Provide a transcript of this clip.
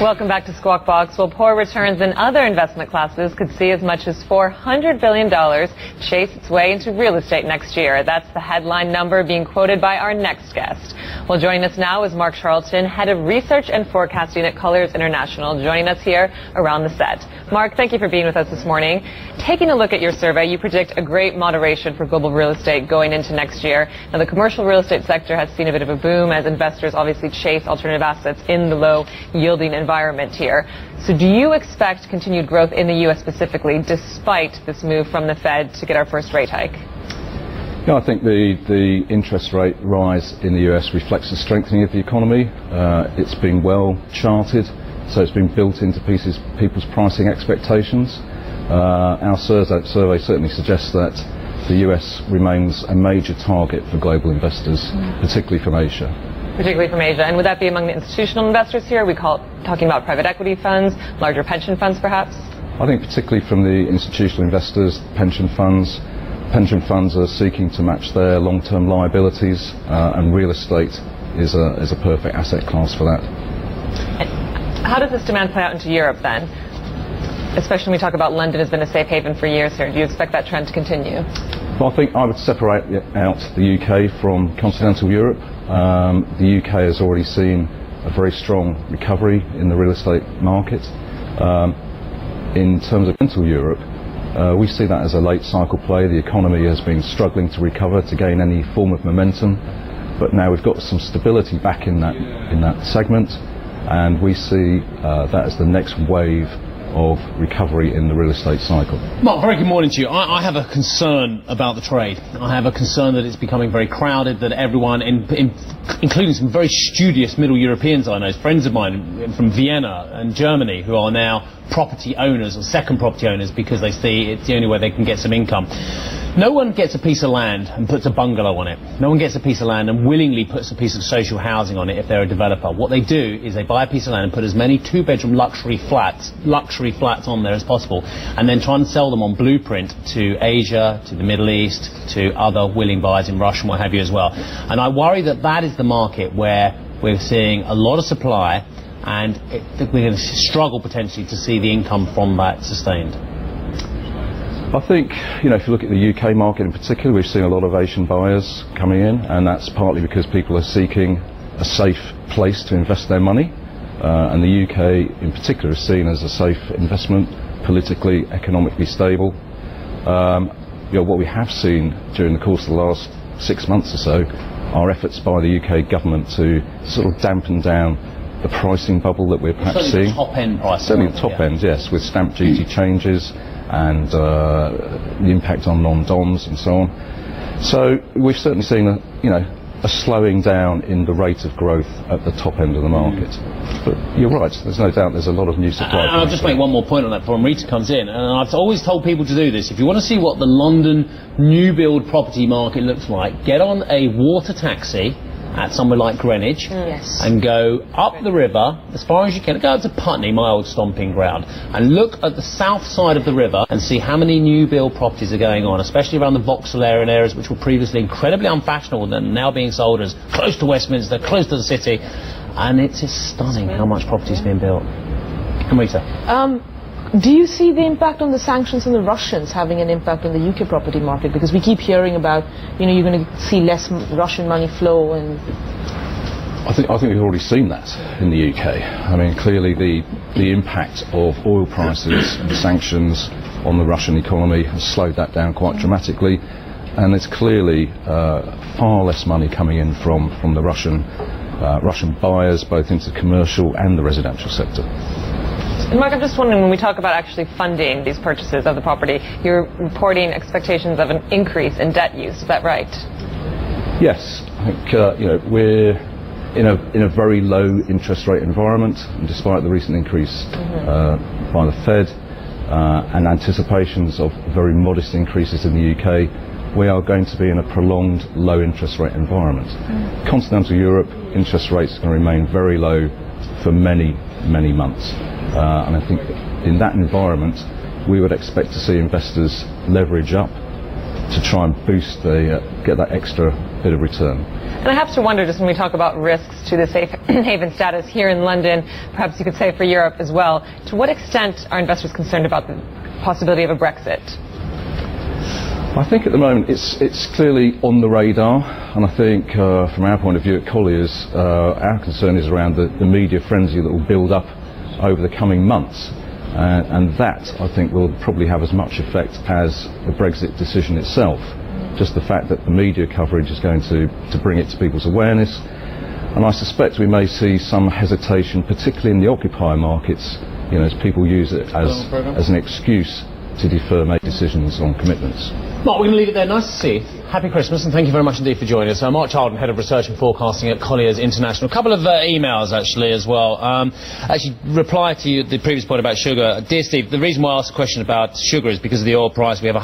Welcome back to Squawk Box. Well, poor returns in other investment classes could see as much as $400 billion chase its way into real estate next year. That's the headline number being quoted by our next guest. Well, joining us now is Mark Charlton, head of research and forecasting at Colliers International, joining us here around the set. Mark, thank you for being with us this morning. Taking a look at your survey, you predict a great moderation for global real estate going into next year. Now, the commercial real estate sector has seen a bit of a boom as investors obviously chase alternative assets in the low-yielding environment here. So do you expect continued growth in the U.S. specifically, despite this move from the Fed to get our first rate hike? Yeah, I think the interest rate rise in the US reflects the strengthening of the economy. It's been well charted, so it's been built into people's pricing expectations. Our survey certainly suggests that the US remains a major target for global investors, particularly from Asia. Particularly from Asia. And would that be among the institutional investors here? We talking about private equity funds, larger pension funds perhaps? I think particularly from the institutional investors, pension funds. Pension funds are seeking to match their long-term liabilities, and real estate is a perfect asset class for that. How does this demand play out into Europe then? Especially when we talk about London has been a safe haven for years here. Do you expect that trend to continue? Well, I think I would separate out the UK from continental Europe. The UK has already seen a very strong recovery in the real estate market. In terms of continental Europe, we see that as a late cycle play. The economy has been struggling to recover, to gain any form of momentum, but now we've got some stability back in that segment, and we see that as the next wave of recovery in the real estate cycle. Mark, very good morning to you. I have a concern about the trade. I have a concern that it's becoming very crowded, that everyone, including some very studious Middle Europeans I know, friends of mine from Vienna and Germany, who are now property owners or second property owners because they see it's the only way they can get some income. No one gets a piece of land and puts a bungalow on it. No one gets a piece of land and willingly puts a piece of social housing on it if they're a developer. What they do is they buy a piece of land and put as many two-bedroom luxury flats on there as possible, and then try and sell them on blueprint to Asia, to the Middle East, to other willing buyers in Russia and what have you as well. And I worry that that is the market where we're seeing a lot of supply, and we're going to struggle potentially to see the income from that sustained. I think, if you look at the UK market in particular, we've seen a lot of Asian buyers coming in, and that's partly because people are seeking a safe place to invest their money. And the UK in particular is seen as a safe investment, politically, economically stable. What we have seen during the course of the last 6 months or so are efforts by the UK government to sort of dampen down the pricing bubble that we're perhaps seeing. The top end pricing. Certainly the top end, yes, with stamp duty changes and the impact on non-DOMs and so on. So we've certainly seen a slowing down in the rate of growth at the top end of the market. But you're right, there's no doubt there's a lot of new supply. And I'll just make one more point on that before Rita comes in. And I've always told people to do this. If you want to see what the London new build property market looks like, get on a water taxi at somewhere like Greenwich, and go up the river as far as you can. Go up to Putney, my old stomping ground, and look at the south side of the river and see how many new build properties are going on, especially around the Vauxhall area and areas which were previously incredibly unfashionable and now being sold as close to Westminster, close to the city. And it's just stunning how much property is being built. Rita. Do you see the impact on the sanctions on the Russians having an impact on the UK property market? Because we keep hearing about, you're going to see less Russian money flow. And I think we've already seen that in the UK. I mean, clearly the impact of oil prices and sanctions on the Russian economy has slowed that down quite dramatically, and there's clearly far less money coming in from the Russian buyers, both into the commercial and the residential sector. And Mark, I'm just wondering, when we talk about actually funding these purchases of the property, you're reporting expectations of an increase in debt use. Is that right? Yes, I think we're in a very low interest rate environment, and despite the recent increase by the Fed and anticipations of very modest increases in the UK, we are going to be in a prolonged low interest rate environment. Continental Europe, interest rates are going to remain very low for many, many months. And I think in that environment, we would expect to see investors leverage up to try and boost get that extra bit of return. And I have to wonder, just when we talk about risks to the safe haven status here in London, perhaps you could say for Europe as well, to what extent are investors concerned about the possibility of a Brexit? I think at the moment it's clearly on the radar, and I think from our point of view at Colliers, our concern is around the media frenzy that will build up over the coming months. And that, I think, will probably have as much effect as the Brexit decision itself. Just the fact that the media coverage is going to bring it to people's awareness. And I suspect we may see some hesitation, particularly in the occupier markets, as people use it as an excuse to defer making decisions on commitments. Mark, we're going to leave it there. Nice to see you. Happy Christmas, and thank you very much indeed for joining us. Mark Charlton, Head of Research and Forecasting at Colliers International. A couple of emails, actually, as well. Actually, reply to the previous point about sugar. Dear Steve, the reason why I asked a question about sugar is because of the oil price. We have